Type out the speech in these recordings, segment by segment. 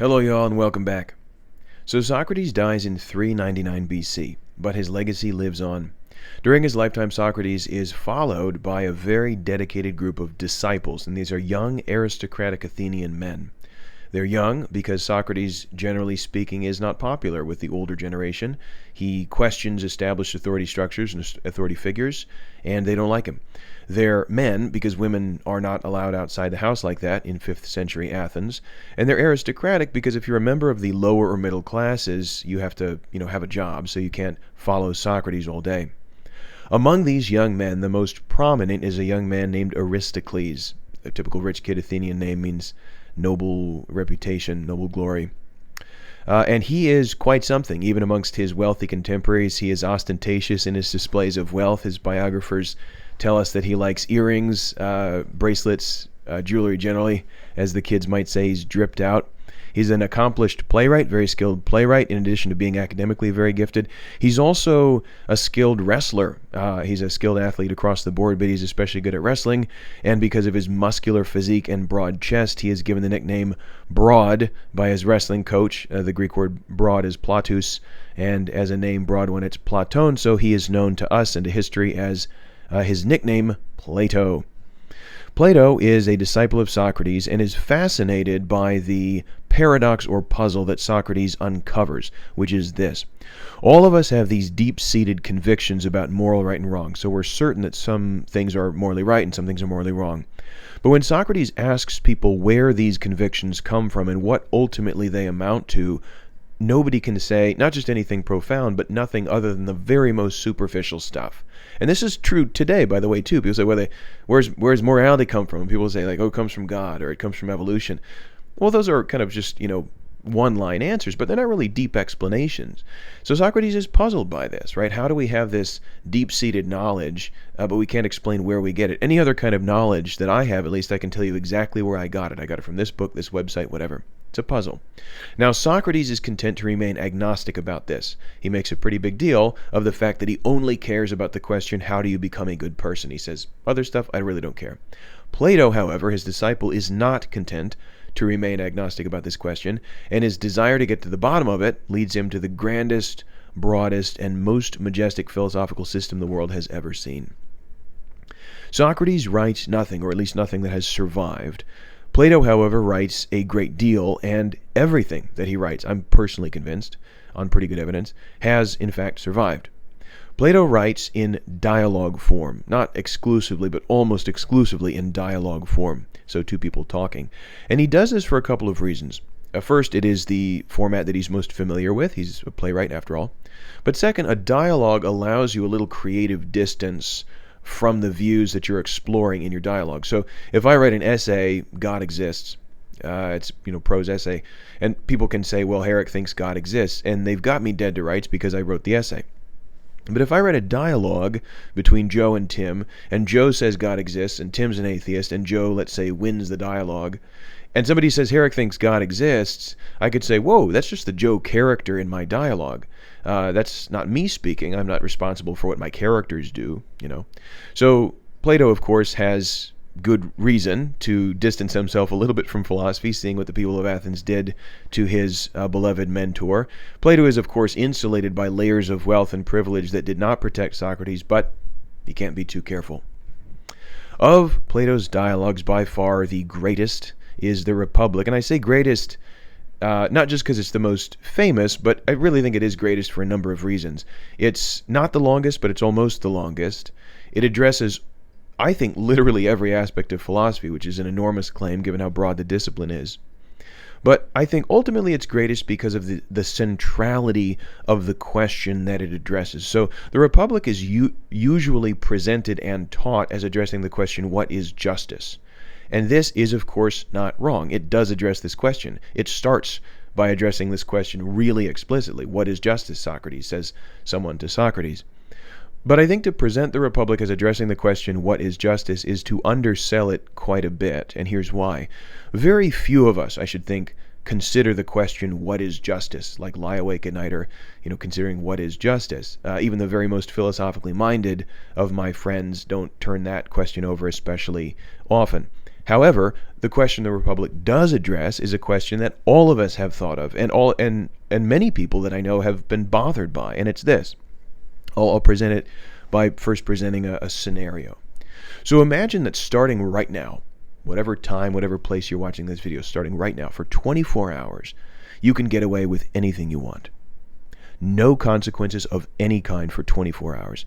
Hello, y'all, and welcome back. So Socrates dies in 399 BC, but his legacy lives on. During his lifetime, Socrates is followed by a very dedicated group of disciples, and these are young aristocratic Athenian men. They're young because Socrates, generally speaking, is not popular with the older generation. He questions established authority structures and authority figures, and they don't like him. They're men because women are not allowed outside the house like that in 5th century Athens. And they're aristocratic because if you're a member of the lower or middle classes, you have to, have a job, so you can't follow Socrates all day. Among these young men, the most prominent is a young man named Aristocles. A typical rich kid Athenian name means noble reputation, noble glory. And he is quite something. Even amongst his wealthy contemporaries, he is ostentatious in his displays of wealth. His biographers tell us that he likes earrings, bracelets, jewelry generally. As the kids might say, he's dripped out. He's an accomplished playwright, very skilled playwright, in addition to being academically very gifted. He's also a skilled wrestler. He's a skilled athlete across the board, but he's especially good at wrestling. And because of his muscular physique and broad chest, he is given the nickname Broad by his wrestling coach. The Greek word broad is Platus, and as a name broad one, it's Platon, so he is known to us and to history as his nickname, Plato. Plato is a disciple of Socrates and is fascinated by the paradox or puzzle that Socrates uncovers, which is this. All of us have these deep-seated convictions about moral right and wrong, so we're certain that some things are morally right and some things are morally wrong. But when Socrates asks people where these convictions come from and what ultimately they amount to, nobody can say not just anything profound, but nothing other than the very most superficial stuff. And this is true today, by the way, too. People say, where's morality come from? And people say, like, it comes from God or it comes from evolution. Well, those are kind of just, one-line answers, but they're not really deep explanations. So Socrates is puzzled by this, right? How do we have this deep-seated knowledge, but we can't explain where we get it? Any other kind of knowledge that I have, at least I can tell you exactly where I got it. I got it from this book, this website, whatever. It's a puzzle. Now, Socrates is content to remain agnostic about this. He makes a pretty big deal of the fact that he only cares about the question, how do you become a good person? He says, other stuff, I really don't care. Plato, however, his disciple, is not content to remain agnostic about this question, and his desire to get to the bottom of it leads him to the grandest, broadest, and most majestic philosophical system the world has ever seen. Socrates writes nothing, or at least nothing that has survived. Plato, however, writes a great deal, and everything that he writes, I'm personally convinced, on pretty good evidence, has in fact survived. Plato writes in dialogue form, not exclusively, but almost exclusively in dialogue form, so two people talking. And he does this for a couple of reasons. First, it is the format that he's most familiar with. He's a playwright, after all. But second, a dialogue allows you a little creative distance from the views that you're exploring in your dialogue. So if I write an essay, God exists, it's prose essay, and people can say, well, Herrick thinks God exists, and they've got me dead to rights because I wrote the essay. But if I write a dialogue between Joe and Tim, and Joe says God exists, and Tim's an atheist, and Joe, let's say, wins the dialogue, and somebody says Herrick thinks God exists, I could say, whoa, that's just the Joe character in my dialogue. That's not me speaking. I'm not responsible for what my characters do, So Plato, of course, has good reason to distance himself a little bit from philosophy, seeing what the people of Athens did to his beloved mentor. Plato is, of course, insulated by layers of wealth and privilege that did not protect Socrates, but he can't be too careful. Of Plato's dialogues, by far the greatest is the Republic. And I say greatest not just because it's the most famous, but I really think it is greatest for a number of reasons. It's not the longest, but it's almost the longest. It addresses, I think, literally every aspect of philosophy, which is an enormous claim given how broad the discipline is. But I think ultimately it's greatest because of the centrality of the question that it addresses. So the Republic is usually presented and taught as addressing the question, what is justice? And this is, of course, not wrong. It does address this question. It starts by addressing this question really explicitly. What is justice, Socrates? Says someone to Socrates. But I think to present the Republic as addressing the question, what is justice, is to undersell it quite a bit. And here's why. Very few of us, I should think, consider the question, what is justice? Like lie awake at night or, considering what is justice. Even the very most philosophically minded of my friends don't turn that question over especially often. However, the question the Republic does address is a question that all of us have thought of, and many people that I know have been bothered by, and it's this. I'll present it by first presenting a scenario. So imagine that starting right now, whatever time, whatever place you're watching this video, starting right now, for 24 hours, you can get away with anything you want. No consequences of any kind for 24 hours.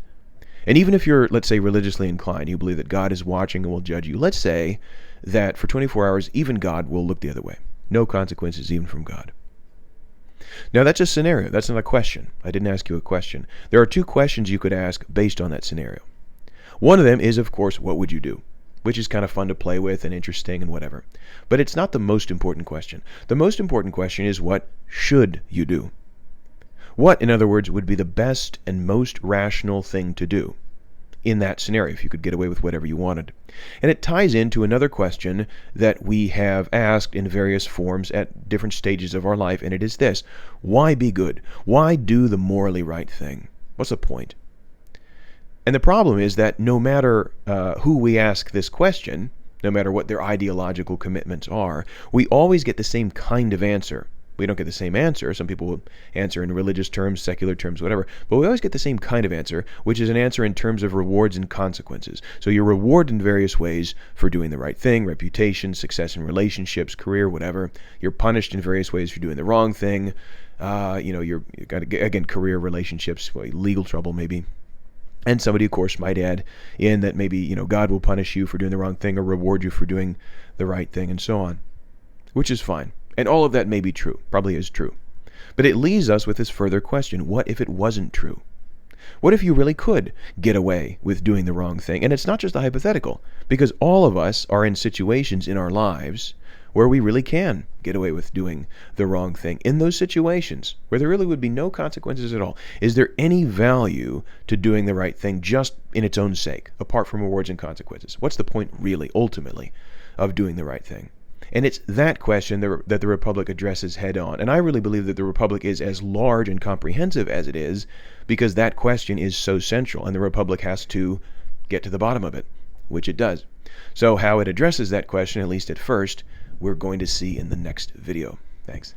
And even if you're, let's say, religiously inclined, you believe that God is watching and will judge you, let's say that for 24 hours, even God will look the other way. No consequences even from God. Now, that's a scenario. That's not a question. I didn't ask you a question. There are two questions you could ask based on that scenario. One of them is, of course, what would you do? Which is kind of fun to play with and interesting and whatever. But it's not the most important question. The most important question is, what should you do? What, in other words, would be the best and most rational thing to do in that scenario if you could get away with whatever you wanted? And it ties into another question that we have asked in various forms at different stages of our life, and it is this: why be good? Why do the morally right thing? What's the point? And the problem is that no matter who we ask this question, no matter what their ideological commitments are, we always get the same kind of answer. We don't get the same answer. Some people will answer in religious terms, secular terms, whatever. But we always get the same kind of answer, which is an answer in terms of rewards and consequences. So you're rewarded in various ways for doing the right thing: reputation, success in relationships, career, whatever. You're punished in various ways for doing the wrong thing. You've got, again, career, relationships, legal trouble maybe. And somebody, of course, might add in that maybe, God will punish you for doing the wrong thing or reward you for doing the right thing, and so on, which is fine. And all of that may be true, probably is true. But it leaves us with this further question: what if it wasn't true? What if you really could get away with doing the wrong thing? And it's not just a hypothetical, because all of us are in situations in our lives where we really can get away with doing the wrong thing. In those situations where there really would be no consequences at all, is there any value to doing the right thing just in its own sake, apart from rewards and consequences? What's the point, really, ultimately, of doing the right thing? And it's that question that the Republic addresses head on. And I really believe that the Republic is as large and comprehensive as it is because that question is so central, and the Republic has to get to the bottom of it, which it does. So how it addresses that question, at least at first, we're going to see in the next video. Thanks.